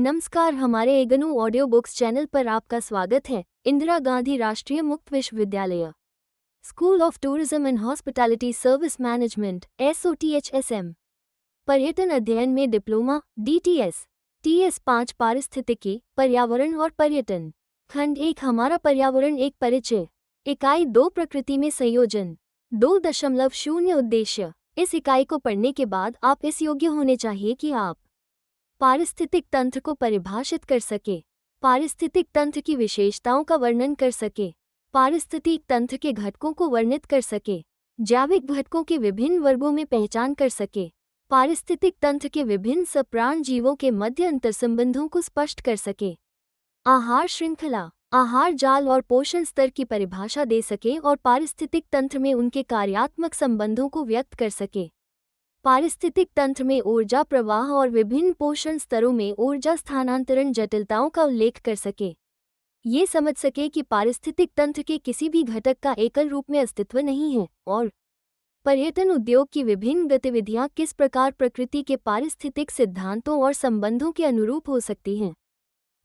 नमस्कार, हमारे एगनू audio books channel पर आपका स्वागत है। इंदिरा गांधी राष्ट्रीय मुक्त विश्वविद्यालय, school of tourism and hospitality service management SOTHSM, पर्यटन अध्ययन में डिप्लोमा DTS TS 5 पारिस्थितिकी, पर्यावरण और पर्यटन। खंड 1 हमारा पर्यावरण एक परिचय। इकाई 2 प्रकृति में संयोजन। 2.0 उद्देश्य। इस इकाई को पढ़ने के बाद आप इस योग्य होने चाहिए कि आप पारिस्थितिक तंत्र को परिभाषित कर सके, पारिस्थितिक तंत्र की विशेषताओं का वर्णन कर सके, पारिस्थितिक तंत्र के घटकों को वर्णित कर सके, जैविक घटकों के विभिन्न वर्गों में पहचान कर सके, पारिस्थितिक तंत्र के विभिन्न सप्राण जीवों के मध्य अंतर्संबंधों को स्पष्ट कर सके, आहार श्रृंखला, आहार जाल और पोषण स्तर की परिभाषा दे सके और पारिस्थितिक तंत्र में उनके कार्यात्मक संबंधों को व्यक्त कर सके। पारिस्थितिक तंत्र में ऊर्जा प्रवाह और विभिन्न पोषण स्तरों में ऊर्जा स्थानांतरण जटिलताओं का उल्लेख कर सके। ये समझ सके कि पारिस्थितिक तंत्र के किसी भी घटक का एकल रूप में अस्तित्व नहीं है और पर्यटन उद्योग की विभिन्न गतिविधियां किस प्रकार प्रकृति के पारिस्थितिक सिद्धांतों और संबंधों के अनुरूप हो सकती हैं।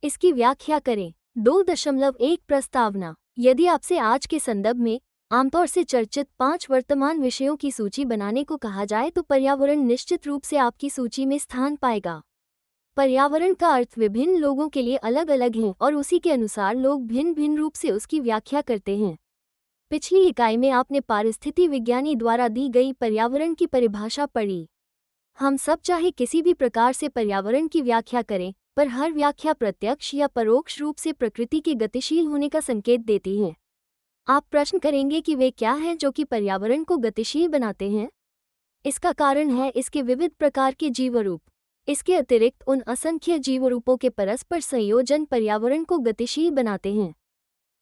इसकी व्याख्या करें। 2.1 प्रस्तावना। यदि आपसे आज के संदर्भ में आमतौर से चर्चित 5 वर्तमान विषयों की सूची बनाने को कहा जाए तो पर्यावरण निश्चित रूप से आपकी सूची में स्थान पाएगा। पर्यावरण का अर्थ विभिन्न लोगों के लिए अलग अलग है और उसी के अनुसार लोग भिन्न भिन्न रूप से उसकी व्याख्या करते हैं। पिछली इकाई में आपने पारिस्थितिकी विज्ञानी द्वारा दी गई पर्यावरण की परिभाषा पढ़ी। हम सब चाहे किसी भी प्रकार से पर्यावरण की व्याख्या करें, पर हर व्याख्या प्रत्यक्ष या परोक्ष रूप से प्रकृति के गतिशील होने का संकेत देती है। आप प्रश्न करेंगे कि वे क्या हैं जो कि पर्यावरण को गतिशील बनाते हैं। इसका कारण है इसके विविध प्रकार के जीवरूप। इसके अतिरिक्त उन असंख्य जीवरूपों के परस्पर संयोजन पर्यावरण को गतिशील बनाते हैं।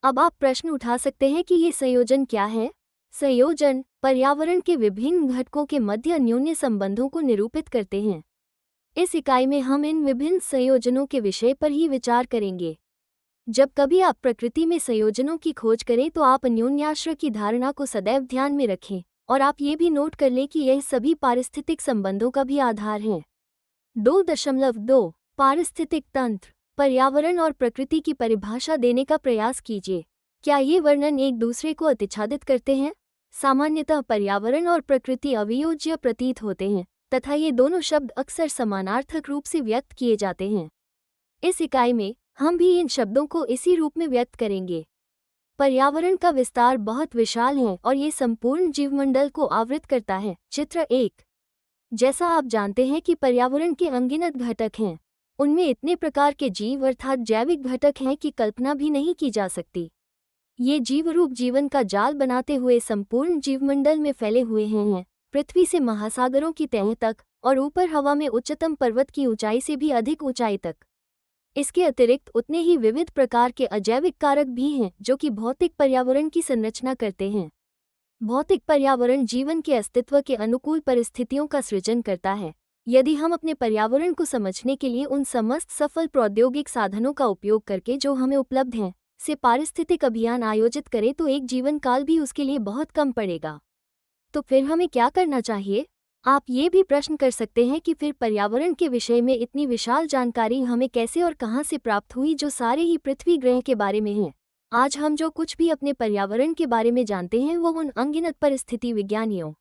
अब आप प्रश्न उठा सकते हैं कि ये संयोजन क्या है। संयोजन पर्यावरण के विभिन्न घटकों के मध्य अन्योन्य संबंधों को निरूपित करते हैं। इस इकाई में हम इन विभिन्न संयोजनों के विषय पर ही विचार करेंगे। जब कभी आप प्रकृति में संयोजनों की खोज करें तो आप अन्योन्याश्रय की धारणा को सदैव ध्यान में रखें और आप ये भी नोट कर लें कि यह सभी पारिस्थितिक संबंधों का भी आधार है। 2.2 पारिस्थितिक तंत्र। पर्यावरण और प्रकृति की परिभाषा देने का प्रयास कीजिए। क्या ये वर्णन एक दूसरे को अतिच्छादित करते हैं? सामान्यतः पर्यावरण और प्रकृति अवियोज्य प्रतीत होते हैं तथा ये दोनों शब्द अक्सर समानार्थक रूप से व्यक्त किए जाते हैं। इस इकाई में हम भी इन शब्दों को इसी रूप में व्यक्त करेंगे। पर्यावरण का विस्तार बहुत विशाल है और ये संपूर्ण जीवमंडल को आवृत करता है। चित्र 1। जैसा आप जानते हैं कि पर्यावरण के अनगिनत घटक हैं। उनमें इतने प्रकार के जीव अर्थात जैविक घटक हैं कि कल्पना भी नहीं की जा सकती। ये जीवरूप जीवन का जाल बनाते हुए संपूर्ण जीवमंडल में फैले हुए हैं, पृथ्वी से महासागरों की तह तक और ऊपर हवा में उच्चतम पर्वत की ऊंचाई से भी अधिक ऊंचाई तक। इसके अतिरिक्त उतने ही विविध प्रकार के अजैविक कारक भी हैं जो कि भौतिक पर्यावरण की संरचना करते हैं। भौतिक पर्यावरण जीवन के अस्तित्व के अनुकूल परिस्थितियों का सृजन करता है। यदि हम अपने पर्यावरण को समझने के लिए उन समस्त सफल प्रौद्योगिक साधनों का उपयोग करके जो हमें उपलब्ध हैं से पारिस्थितिक अभियान आयोजित करें तो एक जीवन काल भी उसके लिए बहुत कम पड़ेगा। तो फिर हमें क्या करना चाहिए? आप ये भी प्रश्न कर सकते हैं कि फिर पर्यावरण के विषय में इतनी विशाल जानकारी हमें कैसे और कहां से प्राप्त हुई जो सारे ही पृथ्वी ग्रह के बारे में है। आज हम जो कुछ भी अपने पर्यावरण के बारे में जानते हैं वो उन अनगिनत परिस्थिति विज्ञानियों,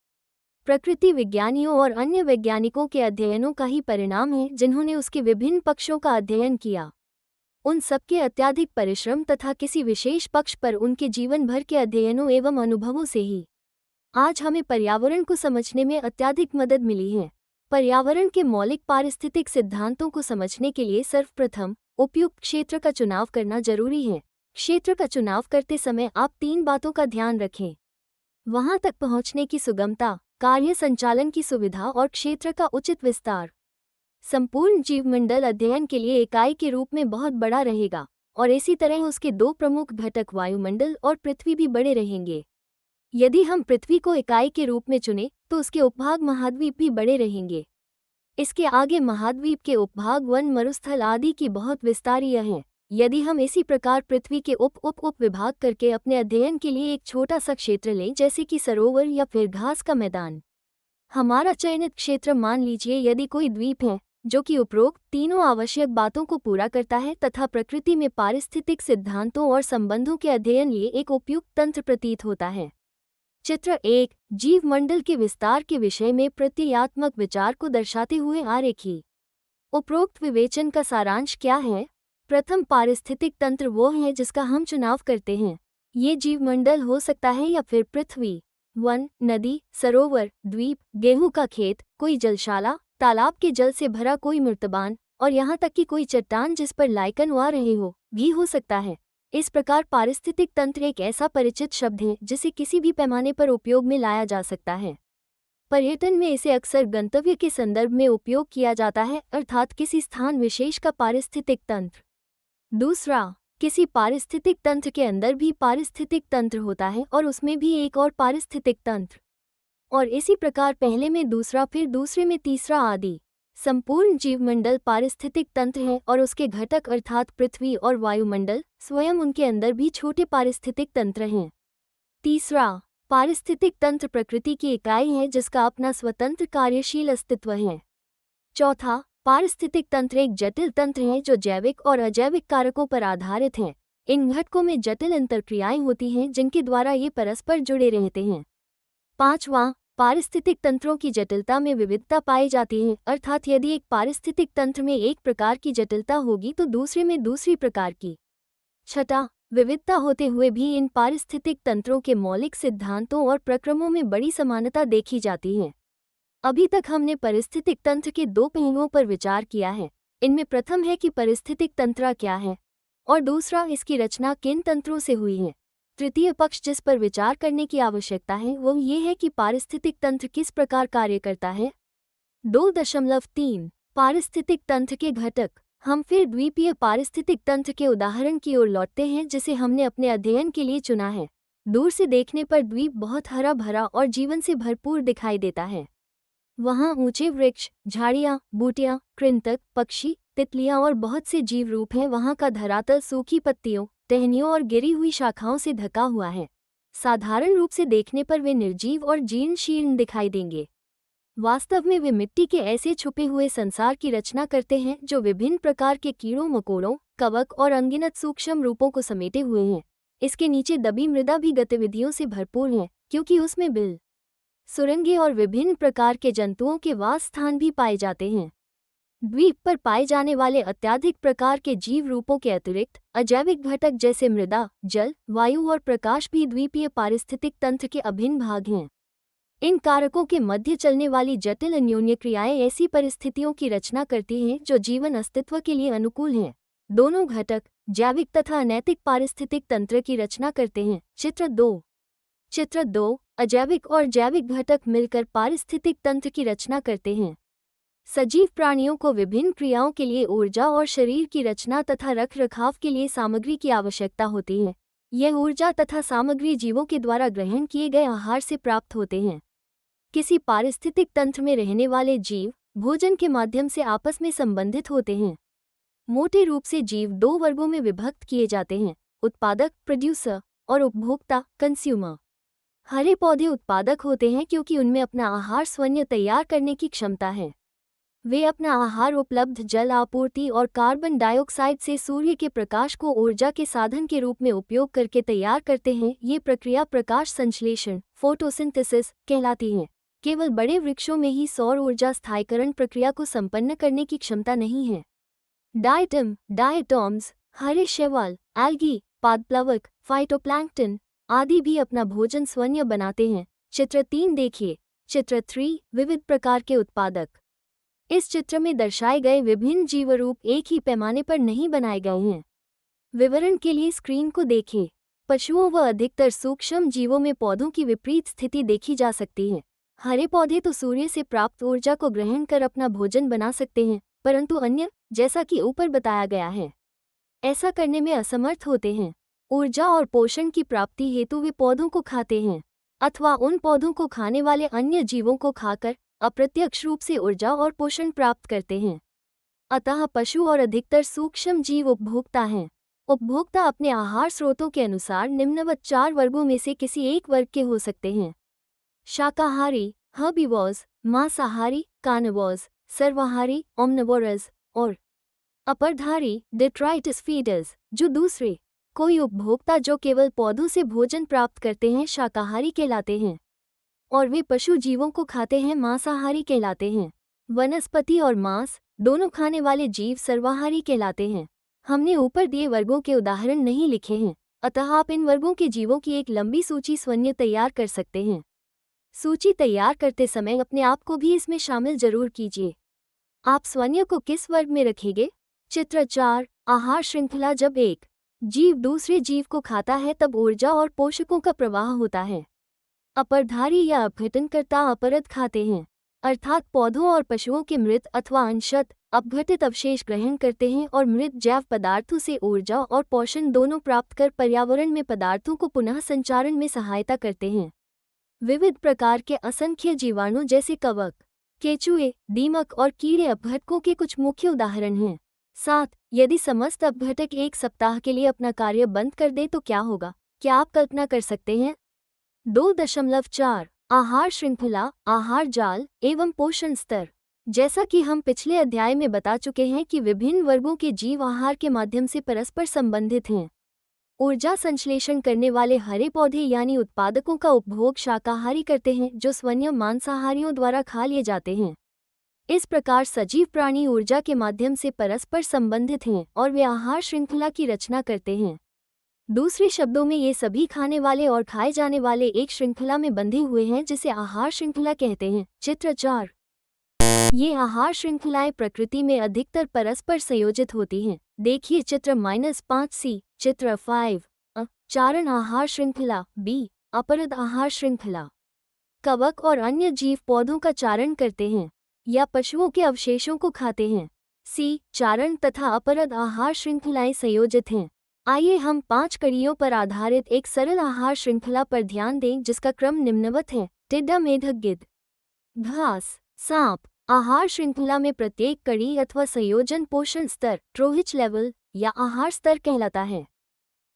प्रकृति विज्ञानियों और अन्य वैज्ञानिकों के अध्ययनों का ही परिणाम है जिन्होंने उसके विभिन्न पक्षों का अध्ययन किया। उन सबके अत्यधिक परिश्रम तथा किसी विशेष पक्ष पर उनके जीवन भर के अध्ययनों एवं अनुभवों से ही आज हमें पर्यावरण को समझने में अत्यधिक मदद मिली है। पर्यावरण के मौलिक पारिस्थितिक सिद्धांतों को समझने के लिए सर्वप्रथम उपयुक्त क्षेत्र का चुनाव करना जरूरी है। क्षेत्र का चुनाव करते समय आप 3 बातों का ध्यान रखें: वहां तक पहुंचने की सुगमता, कार्य संचालन की सुविधा और क्षेत्र का उचित विस्तार। संपूर्ण जीवमंडल अध्ययन के लिए इकाई के रूप में बहुत बड़ा रहेगा और इसी तरह उसके 2 प्रमुख घटक वायुमंडल और पृथ्वी भी बड़े रहेंगे। यदि हम पृथ्वी को इकाई के रूप में चुनें तो उसके उपभाग महाद्वीप भी बड़े रहेंगे। इसके आगे महाद्वीप के उपभाग वन, मरुस्थल आदि की बहुत विस्तारीय हैं। यदि हम इसी प्रकार पृथ्वी के उप विभाग करके अपने अध्ययन के लिए एक छोटा सा क्षेत्र लें जैसे कि सरोवर या फिर घास का मैदान, हमारा चयनित क्षेत्र मान लीजिए यदि कोई द्वीप है जो कि उपरोक्त तीनों आवश्यक बातों को पूरा करता है तथा प्रकृति में पारिस्थितिक सिद्धांतों और संबंधों के अध्ययन लिए एक उपयुक्त तंत्र प्रतीत होता है। चित्र 1 जीव मंडल के विस्तार के विषय में प्रत्ययात्मक विचार को दर्शाते हुए आरेखी। उपरोक्त विवेचन का सारांश क्या है? प्रथम, पारिस्थितिक तंत्र वो है जिसका हम चुनाव करते हैं। ये जीवमंडल हो सकता है या फिर पृथ्वी, वन, नदी, सरोवर, द्वीप, गेहूं का खेत, कोई जलशाला, तालाब के जल से भरा कोई मृतबान और यहाँ तक कि कोई चट्टान जिस पर लाइकन उगा रहे हो भी हो सकता है। इस प्रकार पारिस्थितिक तंत्र एक ऐसा परिचित शब्द है जिसे किसी भी पैमाने पर उपयोग में लाया जा सकता है। पर्यटन में इसे अक्सर गंतव्य के संदर्भ में उपयोग किया जाता है, अर्थात किसी स्थान विशेष का पारिस्थितिक तंत्र। दूसरा, किसी पारिस्थितिक तंत्र के अंदर भी पारिस्थितिक तंत्र होता है और उसमें भी एक और पारिस्थितिक तंत्र, और इसी प्रकार पहले में दूसरा, फिर दूसरे में तीसरा आदि। संपूर्ण जीवमंडल पारिस्थितिक तंत्र है और उसके घटक अर्थात पृथ्वी और वायुमंडल स्वयं उनके अंदर भी छोटे पारिस्थितिक तंत्र हैं। तीसरा, पारिस्थितिक तंत्र प्रकृति की इकाई है जिसका अपना स्वतंत्र कार्यशील अस्तित्व है। चौथा, पारिस्थितिक तंत्र एक जटिल तंत्र है जो जैविक और अजैविक कारकों पर आधारित है। इन घटकों में जटिल अंतरक्रियाएं होती हैं जिनके द्वारा ये परस्पर जुड़े रहते हैं। पांचवां, पारिस्थितिक तंत्रों की जटिलता में विविधता पाई जाती है, अर्थात यदि एक पारिस्थितिक तंत्र में एक प्रकार की जटिलता होगी तो दूसरे में दूसरी प्रकार की। छठा, विविधता होते हुए भी इन पारिस्थितिक तंत्रों के मौलिक सिद्धांतों और प्रक्रमों में बड़ी समानता देखी जाती है। अभी तक हमने पारिस्थितिक तंत्र के दो पहलुओं पर विचार किया है। इनमें प्रथम है कि पारिस्थितिक तंत्र क्या है और दूसरा इसकी रचना किन तंत्रों से हुई है। तृतीय पक्ष जिस पर विचार करने की आवश्यकता है वह ये है कि पारिस्थितिक तंत्र किस प्रकार कार्य करता है। 2.3 पारिस्थितिक तंत्र के घटक। हम फिर द्वीपीय पारिस्थितिक तंत्र के उदाहरण की ओर लौटते हैं जिसे हमने अपने अध्ययन के लिए चुना है। दूर से देखने पर द्वीप बहुत हरा भरा और जीवन से भरपूर दिखाई देता है। वहाँ ऊंचे वृक्ष, झाड़ियाँ, बूटियाँ, कृंतक, पक्षी, तितलियाँ और बहुत से जीव रूप हैं। वहाँ का धरातल सूखी पत्तियों, टहनियों और गिरी हुई शाखाओं से ढका हुआ है। साधारण रूप से देखने पर वे निर्जीव और जीर्ण शीर्ण दिखाई देंगे। वास्तव में वे मिट्टी के ऐसे छुपे हुए संसार की रचना करते हैं जो विभिन्न प्रकार के कीड़ों मकोड़ों, कवक और अनगिनत सूक्ष्म रूपों को समेटे हुए हैं। इसके नीचे दबी मृदा भी गतिविधियों से भरपूर है क्योंकि उसमें बिल, सुरंगें और विभिन्न प्रकार के जंतुओं के वास स्थान भी पाए जाते हैं। द्वीप पर पाए जाने वाले अत्यधिक प्रकार के जीव रूपों के अतिरिक्त अजैविक घटक जैसे मृदा, जल, वायु और प्रकाश भी द्वीपीय पारिस्थितिक तंत्र के अभिन्न भाग हैं। इन कारकों के मध्य चलने वाली जटिल अन्योन्य क्रियाएं ऐसी परिस्थितियों की रचना करती हैं जो जीवन अस्तित्व के लिए अनुकूल हैं। दोनों घटक जैविक तथा अनैतिक पारिस्थितिक तंत्र की रचना करते हैं। चित्र 2 अजैविक और जैविक घटक मिलकर पारिस्थितिक तंत्र की रचना करते हैं। सजीव प्राणियों को विभिन्न क्रियाओं के लिए ऊर्जा और शरीर की रचना तथा रखरखाव के लिए सामग्री की आवश्यकता होती है। यह ऊर्जा तथा सामग्री जीवों के द्वारा ग्रहण किए गए आहार से प्राप्त होते हैं। किसी पारिस्थितिक तंत्र में रहने वाले जीव भोजन के माध्यम से आपस में संबंधित होते हैं। मोटे रूप से जीव दो वर्गों में विभक्त किए जाते हैं, उत्पादक प्रोड्यूसर और उपभोक्ता कंज्यूमर। हरे पौधे उत्पादक होते हैं क्योंकि उनमें अपना आहार स्वयं तैयार करने की क्षमता है। वे अपना आहार उपलब्ध जल आपूर्ति और कार्बन डाइऑक्साइड से सूर्य के प्रकाश को ऊर्जा के साधन के रूप में उपयोग करके तैयार करते हैं। ये प्रक्रिया प्रकाश संश्लेषण फोटोसिंथेसिस कहलाती है। केवल बड़े वृक्षों में ही सौर ऊर्जा स्थायीकरण प्रक्रिया को संपन्न करने की क्षमता नहीं है। डायटॉम्स, हरे शैवाल, एल्गी, पादप्लवक, फाइटोप्लैंक्टन आदि भी अपना भोजन स्वयं बनाते हैं। चित्र 3 देखिए। चित्र 3 विविध प्रकार के उत्पादक। इस चित्र में दर्शाए गए विभिन्न जीवरूप एक ही पैमाने पर नहीं बनाए गए हैं। विवरण के लिए स्क्रीन को देखें। पशुओं व अधिकतर सूक्ष्म जीवों में पौधों की विपरीत स्थिति देखी जा सकती है। हरे पौधे तो सूर्य से प्राप्त ऊर्जा को ग्रहण कर अपना भोजन बना सकते हैं, परंतु अन्य, जैसा कि ऊपर बताया गया है, ऐसा करने में असमर्थ होते हैं। ऊर्जा और पोषण की प्राप्ति हेतु वे पौधों को खाते हैं अथवा उन पौधों को खाने वाले अन्य जीवों को खाकर अप्रत्यक्ष रूप से ऊर्जा और पोषण प्राप्त करते हैं। अतः पशु और अधिकतर सूक्ष्म जीव उपभोक्ता हैं। उपभोक्ता अपने आहार स्रोतों के अनुसार निम्नवत 4 वर्गों में से किसी एक वर्ग के हो सकते हैं। शाकाहारी हर्बीवोर्स, मांसाहारी कार्निवोर्स, सर्वाहारी ओमनिवोरस और अपरधारी डिट्राइटिस फीडर्स, जो दूसरे। कोई उपभोक्ता जो केवल पौधों से भोजन प्राप्त करते हैं शाकाहारी कहलाते हैं, और वे पशु जीवों को खाते हैं मांसाहारी कहलाते हैं। वनस्पति और मांस दोनों खाने वाले जीव सर्वाहारी कहलाते हैं। हमने ऊपर दिए वर्गों के उदाहरण नहीं लिखे हैं, अतः आप इन वर्गों के जीवों की एक लंबी सूची स्वयं तैयार कर सकते हैं। सूची तैयार करते समय अपने आप को भी इसमें शामिल जरूर कीजिए। आप स्वयं को किस वर्ग में रखेंगे? चित्र 4, आहार श्रृंखला। जब एक जीव दूसरे जीव को खाता है तब ऊर्जा और पोषकों का प्रवाह होता है। अपरधारी या अपघटनकर्ता अपरद खाते हैं, अर्थात पौधों और पशुओं के मृत अथवा अंशतः अपघटित अवशेष ग्रहण करते हैं और मृत जैव पदार्थों से ऊर्जा और पोषण दोनों प्राप्त कर पर्यावरण में पदार्थों को पुनः संचारण में सहायता करते हैं। विविध प्रकार के असंख्य जीवाणु जैसे कवक, केंचुए, दीमक और कीड़े अपघटकों के कुछ मुख्य उदाहरण हैं। 7. यदि समस्त अपघटक एक सप्ताह के लिए अपना कार्य बंद कर दें तो क्या होगा? क्या आप कल्पना कर सकते हैं? 2.4 आहार श्रृंखला, आहार जाल एवं पोषण स्तर। जैसा कि हम पिछले अध्याय में बता चुके हैं कि विभिन्न वर्गों के जीव आहार के माध्यम से परस्पर संबंधित हैं। ऊर्जा संश्लेषण करने वाले हरे पौधे यानी उत्पादकों का उपभोग शाकाहारी करते हैं, जो स्वयं मांसाहारियों द्वारा खा लिए जाते हैं। इस प्रकार सजीव प्राणी ऊर्जा के माध्यम से परस्पर संबंधित हैं और वे आहार श्रृंखला की रचना करते हैं। दूसरे शब्दों में ये सभी खाने वाले और खाए जाने वाले एक श्रृंखला में बंधे हुए हैं, जिसे आहार श्रृंखला कहते हैं। चित्र 4, ये आहार श्रृंखलाएं प्रकृति में अधिकतर परस्पर संयोजित होती हैं। देखिए चित्र -5C। चित्र 5, चारण आहार श्रृंखला। बी, अपरद आहार श्रृंखला। कवक और अन्य जीव पौधों का चारण करते हैं या पशुओं के अवशेषों को खाते हैं। सी, चारण तथा अपरद आहार श्रृंखलाएं संयोजित हैं। आइए हम 5 कड़ियों पर आधारित एक सरल आहार श्रृंखला पर ध्यान दें, जिसका क्रम निम्नवत है। टिड्डा, मेढक, गिद्ध, घास, सांप। आहार श्रृंखला में प्रत्येक कड़ी अथवा संयोजन पोषण स्तर, ट्रोहिच लेवल या आहार स्तर कहलाता है।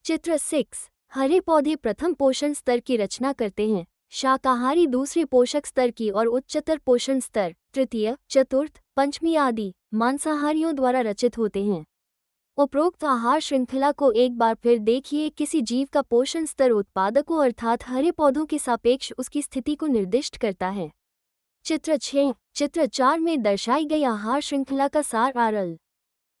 चित्र 6, हरे पौधे प्रथम पोषण स्तर की रचना करते हैं, शाकाहारी दूसरे पोषक स्तर की और उच्चतर पोषण स्तर तृतीय, चतुर्थ, पंचमी आदि मांसाहारियों द्वारा रचित होते हैं। उपरोक्त आहार श्रृंखला को एक बार फिर देखिए। किसी जीव का पोषण स्तर उत्पादकों अर्थात हरे पौधों के सापेक्ष उसकी स्थिति को निर्दिष्ट करता है। चित्र 6, चित्र 4 में दर्शाई गई आहार श्रृंखला का सार आरल।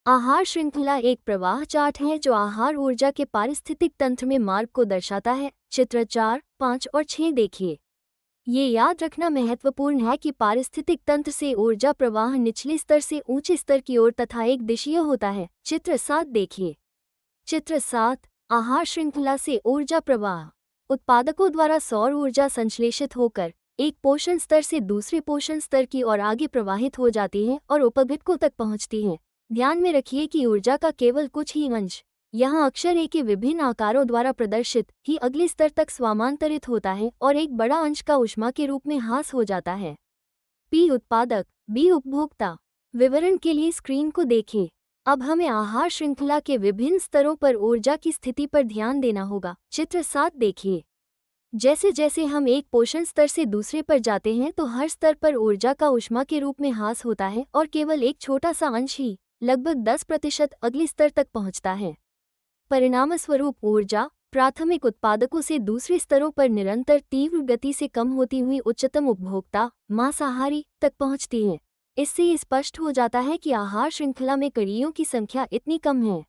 आहार श्रृंखला एक प्रवाह चार्ट है जो आहार ऊर्जा के पारिस्थितिक तंत्र में मार्ग को दर्शाता है। चित्र 4, 5 और 6 देखिए। ये याद रखना महत्वपूर्ण है कि पारिस्थितिक तंत्र से ऊर्जा प्रवाह निचले स्तर से ऊंचे स्तर की ओर तथा एक दिशीय होता है। चित्र 7 देखिए। चित्र 7, आहार श्रृंखला से ऊर्जा प्रवाह। उत्पादकों द्वारा सौर ऊर्जा संश्लेषित होकर एक पोषण स्तर से दूसरे पोषण स्तर की ओर आगे प्रवाहित हो जाती है और उपघटकों तक पहुंचती है। ध्यान में रखिए कि ऊर्जा का केवल कुछ ही अंश, यहाँ अक्षर ए के विभिन्न आकारों द्वारा प्रदर्शित, ही अगले स्तर तक स्वामांतरित होता है और एक बड़ा अंश का ऊष्मा के रूप में ह्रास हो जाता है। पी, उत्पादक, बी, उपभोक्ता। विवरण के लिए स्क्रीन को देखें। अब हमें आहार श्रृंखला के विभिन्न स्तरों पर ऊर्जा की स्थिति पर ध्यान देना होगा। चित्र 7 देखिए। जैसे जैसे हम एक पोषण स्तर से दूसरे पर जाते हैं तो हर स्तर पर ऊर्जा का ऊष्मा के रूप में ह्रास होता है और केवल एक छोटा सा अंश ही, लगभग 10% अगले स्तर तक पहुंचता है। परिणामस्वरूप ऊर्जा प्राथमिक उत्पादकों से दूसरे स्तरों पर निरंतर तीव्र गति से कम होती हुई उच्चतम उपभोक्ता मांसाहारी तक पहुंचती है। इससे ये स्पष्ट हो जाता है कि आहार श्रृंखला में कड़ियों की संख्या इतनी कम है।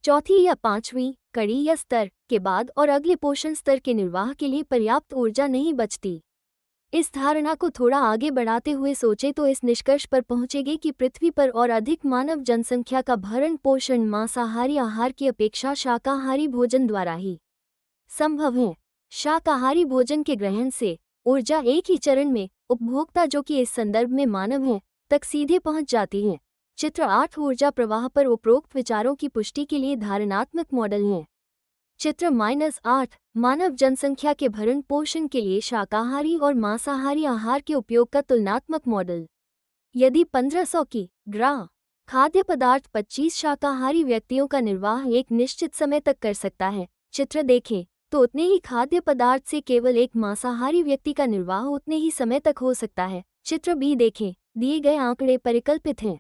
चौथी या पांचवीं कड़ी या स्तर के बाद और अगले पोषण स्तर के निर्वाह के लिए पर्याप्त ऊर्जा नहीं बचती। इस धारणा को थोड़ा आगे बढ़ाते हुए सोचें तो इस निष्कर्ष पर पहुंचेंगे कि पृथ्वी पर और अधिक मानव जनसंख्या का भरण पोषण मांसाहारी आहार की अपेक्षा शाकाहारी भोजन द्वारा ही संभव है। शाकाहारी भोजन के ग्रहण से ऊर्जा एक ही चरण में उपभोक्ता, जो कि इस संदर्भ में मानव है, तक सीधे पहुंच जाती है। चित्र 8 ऊर्जा प्रवाह पर उपरोक्त विचारों की पुष्टि के लिए धारणात्मक मॉडल हैं। चित्र -8 मानव जनसंख्या के भरण पोषण के लिए शाकाहारी और मांसाहारी आहार के उपयोग का तुलनात्मक मॉडल। यदि 1500 किग्रा खाद्य पदार्थ 25 शाकाहारी व्यक्तियों का निर्वाह एक निश्चित समय तक कर सकता है, चित्र देखें, तो उतने ही खाद्य पदार्थ से केवल एक मांसाहारी व्यक्ति का निर्वाह उतने ही समय तक हो सकता है। चित्र बी देखें, दिए गए आंकड़े परिकल्पित हैं।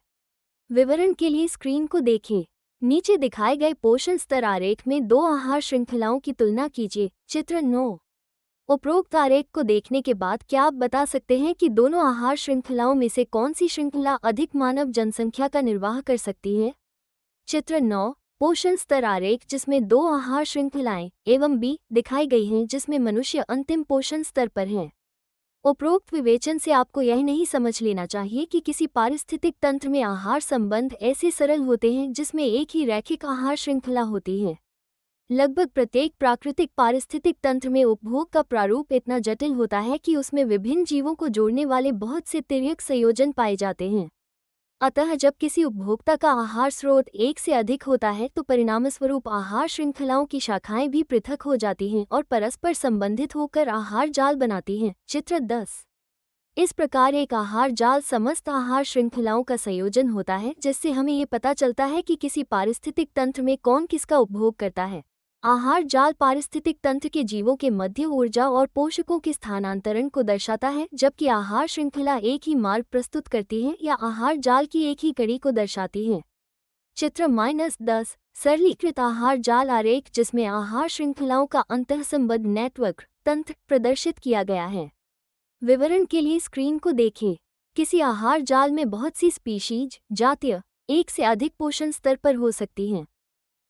विवरण के लिए स्क्रीन को देखें। नीचे दिखाए गए पोषण स्तर आरेख में दो आहार श्रृंखलाओं की तुलना कीजिए। चित्र 9। उपरोक्त आरेख को देखने के बाद क्या आप बता सकते हैं कि दोनों आहार श्रृंखलाओं में से कौन सी श्रृंखला अधिक मानव जनसंख्या का निर्वाह कर सकती है? चित्र 9। पोषण स्तर आरेख जिसमें दो आहार श्रृंखलाएं एवं बी दिखाई गई हैं जिसमें मनुष्य अंतिम पोषण स्तर पर है। उपरोक्त विवेचन से आपको यह नहीं समझ लेना चाहिए कि किसी पारिस्थितिक तंत्र में आहार संबंध ऐसे सरल होते हैं जिसमें एक ही रैखिक आहार श्रृंखला होती है। लगभग प्रत्येक प्राकृतिक पारिस्थितिक तंत्र में उपभोग का प्रारूप इतना जटिल होता है कि उसमें विभिन्न जीवों को जोड़ने वाले बहुत से तिर्यक संयोजन पाए जाते हैं। अतः जब किसी उपभोक्ता का आहार स्रोत एक से अधिक होता है तो परिणामस्वरूप आहार श्रृंखलाओं की शाखाएं भी पृथक हो जाती हैं और परस्पर संबंधित होकर आहार जाल बनाती हैं। चित्र 10। इस प्रकार एक आहार जाल समस्त आहार श्रृंखलाओं का संयोजन होता है जिससे हमें ये पता चलता है कि किसी पारिस्थितिक तंत्र में कौन किसका उपभोग करता है। आहार जाल पारिस्थितिक तंत्र के जीवों के मध्य ऊर्जा और पोषकों के स्थानांतरण को दर्शाता है, जबकि आहार श्रृंखला एक ही मार्ग प्रस्तुत करती है या आहार जाल की एक ही कड़ी को दर्शाती है। चित्र -10 सरलीकृत आहार जाल आरेख जिसमें आहार श्रृंखलाओं का अंतःसंबंध नेटवर्क तंत्र प्रदर्शित किया गया है। विवरण के लिए स्क्रीन को देखें। किसी आहार जाल में बहुत सी स्पीशीज जातीय एक से अधिक पोषण स्तर पर हो सकती हैं।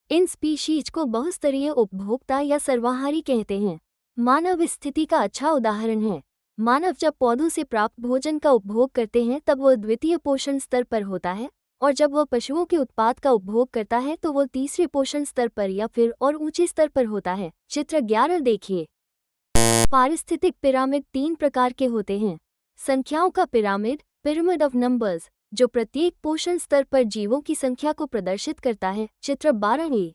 इन स्पीशीज को बहुस्तरीय उपभोक्ता या सर्वाहारी कहते हैं। मानव इस स्थिति का अच्छा उदाहरण है। मानव जब पौधों से प्राप्त भोजन का उपभोग करते हैं तब वह द्वितीय पोषण स्तर पर होता है, और जब वह पशुओं के उत्पाद का उपभोग करता है तो वह तीसरे पोषण स्तर पर या फिर और ऊंचे स्तर पर होता है। चित्र 11 देखिए। पारिस्थितिक पिरामिड 3 प्रकार के होते हैं। संख्याओं का पिरामिड, पिरामिड ऑफ नंबर्स, जो प्रत्येक पोषण स्तर पर जीवों की संख्या को प्रदर्शित करता है। चित्र 12A।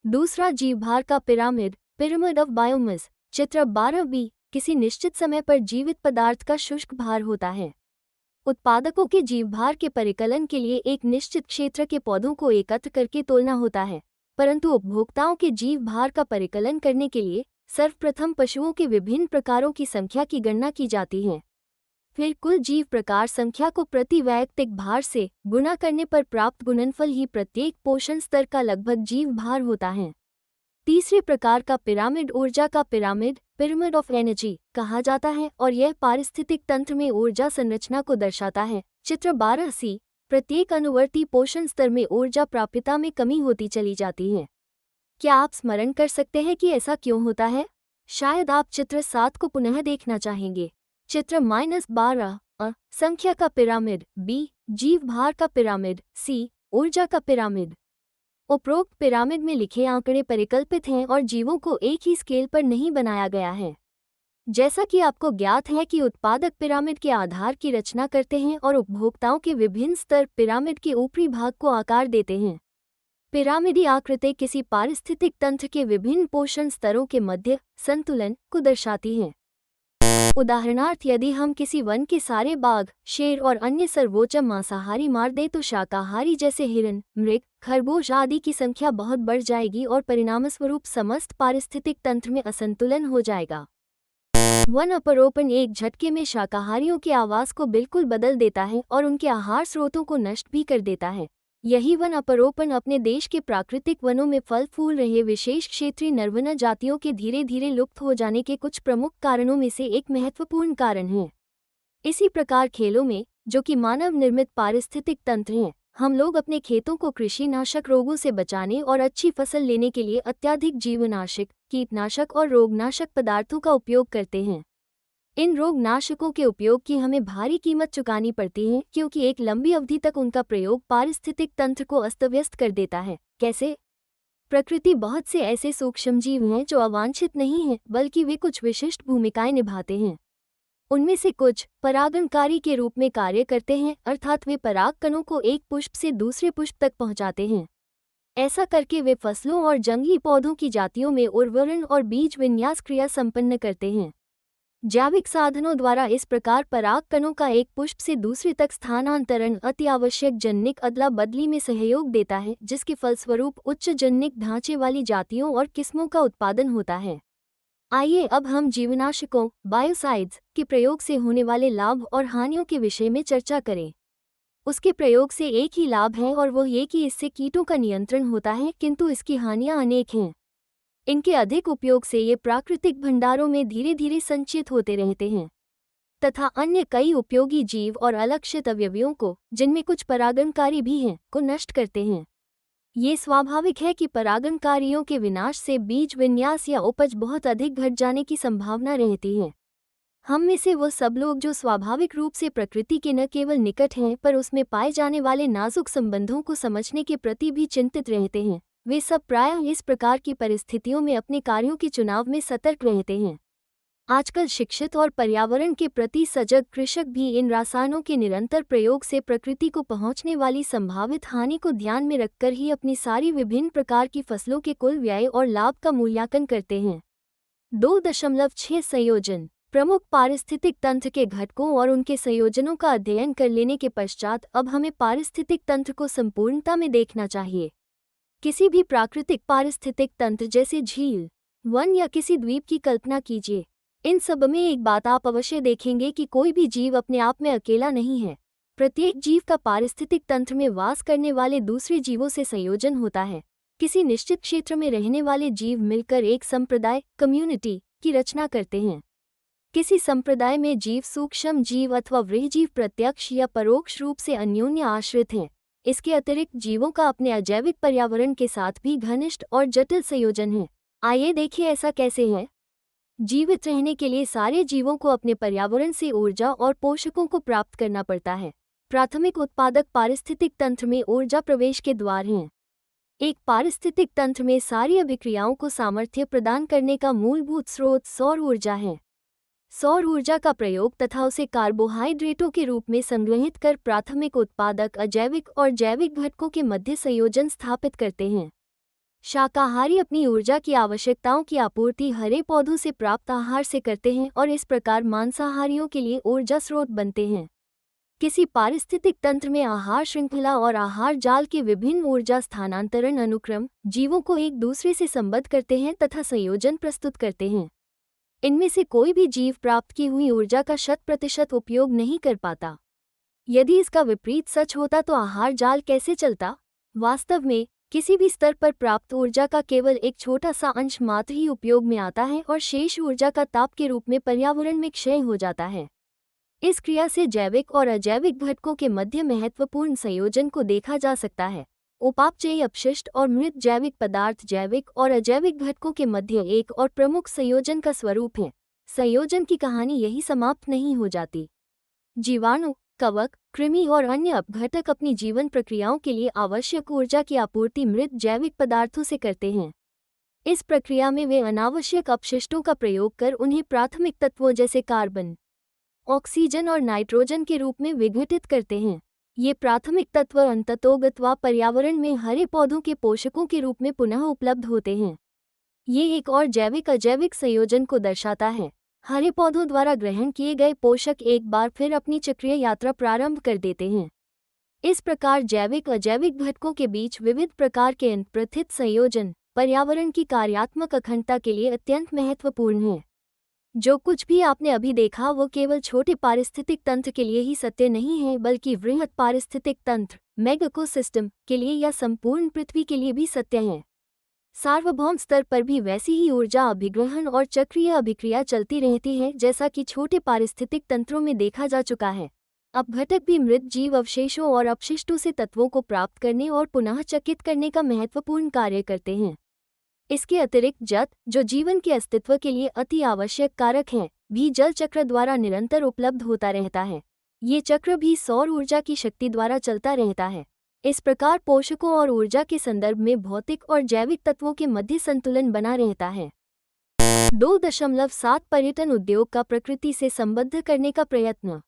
दूसरा जीवभार का पिरामिड, पिरामिड ऑफ बायोमास। चित्र 12B किसी निश्चित समय पर जीवित पदार्थ का शुष्क भार होता है। उत्पादकों के जीवभार के परिकलन के लिए एक निश्चित क्षेत्र के पौधों को एकत्र करके तोलना होता है, परंतु उपभोक्ताओं के जीवभार का परिकलन करने के लिए सर्वप्रथम पशुओं के विभिन्न प्रकारों की संख्या की गणना की जाती है। फिर कुल जीव प्रकार संख्या को प्रति वैयक्तिक भार से गुणा करने पर प्राप्त गुणनफल ही प्रत्येक पोषण स्तर का लगभग जीव भार होता है। तीसरे प्रकार का पिरामिड ऊर्जा का पिरामिड, पिरामिड ऑफ एनर्जी कहा जाता है, और यह पारिस्थितिक तंत्र में ऊर्जा संरचना को दर्शाता है। चित्र 12C प्रत्येक अनुवर्ती पोषण स्तर में ऊर्जा प्राप्यता में कमी होती चली जाती है। क्या आप स्मरण कर सकते हैं कि ऐसा क्यों होता है? शायद आप चित्र 7 को पुनः देखना चाहेंगे। चित्र -12 संख्या का पिरामिड, बी जीव भार का पिरामिड, सी ऊर्जा का पिरामिड। उपरोक्त पिरामिड में लिखे आंकड़े परिकल्पित हैं और जीवों को एक ही स्केल पर नहीं बनाया गया है। जैसा कि आपको ज्ञात है कि उत्पादक पिरामिड के आधार की रचना करते हैं और उपभोक्ताओं के विभिन्न स्तर पिरामिड के ऊपरी भाग को आकार देते हैं। पिरामिडी आकृति किसी पारिस्थितिक तंत्र के विभिन्न पोषण स्तरों के मध्य संतुलन को दर्शाती है। उदाहरणार्थ, यदि हम किसी वन के सारे बाघ, शेर और अन्य सर्वोच्च मांसाहारी मार दें तो शाकाहारी जैसे हिरन, मृग, खरगोश आदि की संख्या बहुत बढ़ जाएगी और परिणामस्वरूप समस्त पारिस्थितिक तंत्र में असंतुलन हो जाएगा। वन अपरोपण एक झटके में शाकाहारियों के आवास को बिल्कुल बदल देता है और उनके आहार स्रोतों को नष्ट भी कर देता है। यही वन अपरोपण अपने देश के प्राकृतिक वनों में फल फूल रहे विशेष क्षेत्रीय नरवना जातियों के धीरे धीरे लुप्त हो जाने के कुछ प्रमुख कारणों में से एक महत्वपूर्ण कारण है। इसी प्रकार खेलों में, जो कि मानव निर्मित पारिस्थितिक तंत्र हैं, हम लोग अपने खेतों को कृषि नाशक रोगों से बचाने और अच्छी फसल लेने के लिए अत्यधिक जीवनाशक, कीटनाशक और रोगनाशक पदार्थों का उपयोग करते हैं। इन रोगनाशकों के उपयोग की हमें भारी कीमत चुकानी पड़ती है, क्योंकि एक लंबी अवधि तक उनका प्रयोग पारिस्थितिक तंत्र को अस्तव्यस्त कर देता है। कैसे? प्रकृति बहुत से ऐसे सूक्ष्मजीव हैं जो अवांछित नहीं हैं, बल्कि वे कुछ विशिष्ट भूमिकाएं निभाते हैं। उनमें से कुछ परागणकारी के रूप में कार्य करते हैं, अर्थात वे पराग कणों को एक पुष्प से दूसरे पुष्प तक पहुंचाते हैं। ऐसा करके वे फसलों और जंगली पौधों की जातियों में उर्वरण और बीज विन्यास क्रिया संपन्न करते हैं। जैविक साधनों द्वारा इस प्रकार पराग कणों का एक पुष्प से दूसरे तक स्थानांतरण अति आवश्यक जनिक अदला बदली में सहयोग देता है, जिसके फलस्वरूप उच्च जनिक ढांचे वाली जातियों और किस्मों का उत्पादन होता है। आइए अब हम जीवनाशकों बायोसाइड्स के प्रयोग से होने वाले लाभ और हानियों के विषय में चर्चा करें। उसके प्रयोग से एक ही लाभ है और वो ये कि इससे कीटों का नियंत्रण होता है, किंतु इसकी हानियां अनेक हैं। इनके अधिक उपयोग से ये प्राकृतिक भंडारों में धीरे धीरे संचित होते रहते हैं तथा अन्य कई उपयोगी जीव और अलक्षित अवयवियों को, जिनमें कुछ परागणकारी भी हैं, को नष्ट करते हैं। ये स्वाभाविक है कि परागणकारियों के विनाश से बीज विन्यास या उपज बहुत अधिक घट जाने की संभावना रहती है। हम में से वो सब लोग जो स्वाभाविक रूप से प्रकृति के न केवल निकट हैं पर उसमें पाए जाने वाले नाजुक संबंधों को समझने के प्रति भी चिंतित रहते हैं, वे सब प्रायः इस प्रकार की परिस्थितियों में अपने कार्यों के चुनाव में सतर्क रहते हैं। आजकल शिक्षित और पर्यावरण के प्रति सजग कृषक भी इन रसायनों के निरंतर प्रयोग से प्रकृति को पहुंचने वाली संभावित हानि को ध्यान में रखकर ही अपनी सारी विभिन्न प्रकार की फसलों के कुल व्यय और लाभ का मूल्यांकन करते हैं। 2.6 संयोजन। प्रमुख पारिस्थितिक तंत्र के घटकों और उनके संयोजनों का अध्ययन कर लेने के पश्चात अब हमें पारिस्थितिक तंत्र को संपूर्णता में देखना चाहिए। किसी भी प्राकृतिक पारिस्थितिक तंत्र जैसे झील, वन या किसी द्वीप की कल्पना कीजिए। इन सब में एक बात आप अवश्य देखेंगे कि कोई भी जीव अपने आप में अकेला नहीं है। प्रत्येक जीव का पारिस्थितिक तंत्र में वास करने वाले दूसरे जीवों से संयोजन होता है। किसी निश्चित क्षेत्र में रहने वाले जीव मिलकर एक संप्रदाय कम्युनिटी की रचना करते हैं। किसी संप्रदाय में जीव सूक्ष्म जीव अथवा वृहजीव प्रत्यक्ष या परोक्ष रूप से अन्योन्य आश्रित हैं। इसके अतिरिक्त जीवों का अपने अजैविक पर्यावरण के साथ भी घनिष्ठ और जटिल संयोजन है। आइए देखिए ऐसा कैसे है। जीवित रहने के लिए सारे जीवों को अपने पर्यावरण से ऊर्जा और पोषकों को प्राप्त करना पड़ता है। प्राथमिक उत्पादक पारिस्थितिक तंत्र में ऊर्जा प्रवेश के द्वार हैं। एक पारिस्थितिक तंत्र में सारी अभिक्रियाओं को सामर्थ्य प्रदान करने का मूलभूत स्रोत सौर ऊर्जा है। सौर ऊर्जा का प्रयोग तथा उसे कार्बोहाइड्रेटों के रूप में संग्रहित कर प्राथमिक उत्पादक अजैविक और जैविक घटकों के मध्य संयोजन स्थापित करते हैं। शाकाहारी अपनी ऊर्जा की आवश्यकताओं की आपूर्ति हरे पौधों से प्राप्त आहार से करते हैं और इस प्रकार मांसाहारियों के लिए ऊर्जा स्रोत बनते हैं। किसी पारिस्थितिक तंत्र में आहार श्रृंखला और आहार जाल के विभिन्न ऊर्जा स्थानांतरण अनुक्रम जीवों को एक दूसरे से संबद्ध करते हैं तथा संयोजन प्रस्तुत करते हैं। इनमें से कोई भी जीव प्राप्त की हुई ऊर्जा का 100% उपयोग नहीं कर पाता। यदि इसका विपरीत सच होता तो आहार जाल कैसे चलता? वास्तव में किसी भी स्तर पर प्राप्त ऊर्जा का केवल एक छोटा सा अंश मात्र ही उपयोग में आता है और शेष ऊर्जा का ताप के रूप में पर्यावरण में क्षय हो जाता है। इस क्रिया से जैविक और अजैविक घटकों के मध्य महत्वपूर्ण संयोजन को देखा जा सकता है। उपापचयी अपशिष्ट और मृत जैविक पदार्थ जैविक और अजैविक घटकों के मध्य एक और प्रमुख संयोजन का स्वरूप है। संयोजन की कहानी यही समाप्त नहीं हो जाती। जीवाणु, कवक, कृमि और अन्य अपघटक अपनी जीवन प्रक्रियाओं के लिए आवश्यक ऊर्जा की आपूर्ति मृत जैविक पदार्थों से करते हैं। इस प्रक्रिया में वे अनावश्यक अपशिष्टों का प्रयोग कर उन्हें प्राथमिक तत्वों जैसे कार्बन, ऑक्सीजन और नाइट्रोजन के रूप में विघटित करते हैं। ये प्राथमिक तत्व अंततोगत्वा पर्यावरण में हरे पौधों के पोषकों के रूप में पुनः उपलब्ध होते हैं। ये एक और जैविक अजैविक संयोजन को दर्शाता है। हरे पौधों द्वारा ग्रहण किए गए पोषक एक बार फिर अपनी चक्रीय यात्रा प्रारंभ कर देते हैं। इस प्रकार जैविक अजैविक घटकों के बीच विविध प्रकार के अप्रथित संयोजन पर्यावरण की कार्यात्मक अखंडता के लिए अत्यंत महत्वपूर्ण है। जो कुछ भी आपने अभी देखा वो केवल छोटे पारिस्थितिक तंत्र के लिए ही सत्य नहीं है, बल्कि वृहद पारिस्थितिक तंत्र मेगा इकोसिस्टम के लिए या संपूर्ण पृथ्वी के लिए भी सत्य है। सार्वभौम स्तर पर भी वैसी ही ऊर्जा अभिग्रहण और चक्रीय अभिक्रिया चलती रहती है जैसा कि छोटे पारिस्थितिक तंत्रों में देखा जा चुका है। अपघटक भी मृत जीव अवशेषों और अपशिष्टों से तत्वों को प्राप्त करने और पुनः चकित करने का महत्वपूर्ण कार्य करते हैं। इसके अतिरिक्त जत, जो जीवन के अस्तित्व के लिए अति आवश्यक कारक है, भी जल चक्र द्वारा निरंतर उपलब्ध होता रहता है। ये चक्र भी सौर ऊर्जा की शक्ति द्वारा चलता रहता है। इस प्रकार पोषकों और ऊर्जा के संदर्भ में भौतिक और जैविक तत्वों के मध्य संतुलन बना रहता है। 2.7 पर्यटन उद्योग का प्रकृति से संबद्ध करने का प्रयत्न।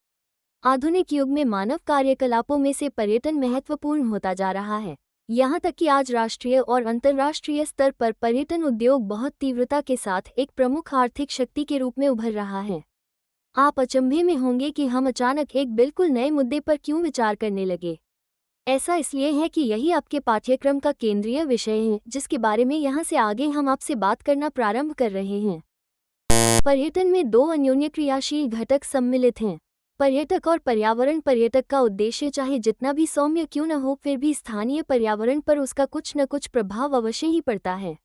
आधुनिक युग में मानव कार्यकलापों में से पर्यटन महत्वपूर्ण होता जा रहा है। यहाँ तक कि आज राष्ट्रीय और अंतर्राष्ट्रीय स्तर पर पर्यटन उद्योग बहुत तीव्रता के साथ एक प्रमुख आर्थिक शक्ति के रूप में उभर रहा है। आप अचंभे में होंगे कि हम अचानक एक बिल्कुल नए मुद्दे पर क्यों विचार करने लगे। ऐसा इसलिए है कि यही आपके पाठ्यक्रम का केंद्रीय विषय है, जिसके बारे में यहाँ से आगे हम आपसे बात करना प्रारंभ कर रहे हैं। पर्यटन में दो अन्योन्य क्रियाशील घटक सम्मिलित हैं, पर्यटक और पर्यावरण। पर्यटक का उद्देश्य चाहे जितना भी सौम्य क्यों न हो, फिर भी स्थानीय पर्यावरण पर उसका कुछ न कुछ प्रभाव अवश्य ही पड़ता है।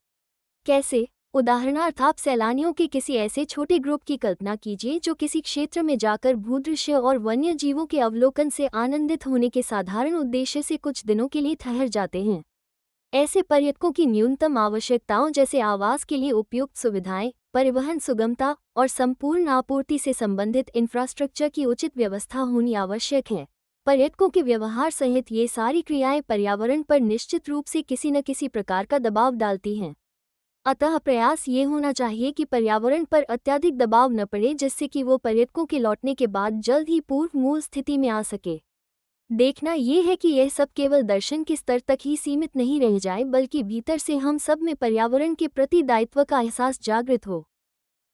कैसे? उदाहरणार्थ, आप सैलानियों के किसी ऐसे छोटे ग्रुप की कल्पना कीजिए जो किसी क्षेत्र में जाकर भूदृश्य और वन्य जीवों के अवलोकन से आनंदित होने के साधारण उद्देश्य से कुछ दिनों के लिए ठहर जाते हैं। ऐसे पर्यटकों की न्यूनतम आवश्यकताओं जैसे आवास के लिए उपयुक्त सुविधाएं, परिवहन सुगमता और संपूर्ण आपूर्ति से संबंधित इंफ्रास्ट्रक्चर की उचित व्यवस्था होनी आवश्यक है। पर्यटकों के व्यवहार सहित ये सारी क्रियाएं पर्यावरण पर निश्चित रूप से किसी न किसी प्रकार का दबाव डालती हैं। अतः प्रयास ये होना चाहिए कि पर्यावरण पर अत्यधिक दबाव न पड़े, जिससे कि वो पर्यटकों के लौटने के बाद जल्द ही पूर्व मूल स्थिति में आ सके। देखना ये है कि यह सब केवल दर्शन के स्तर तक ही सीमित नहीं रह जाए, बल्कि भीतर से हम सब में पर्यावरण के प्रति दायित्व का एहसास जागृत हो।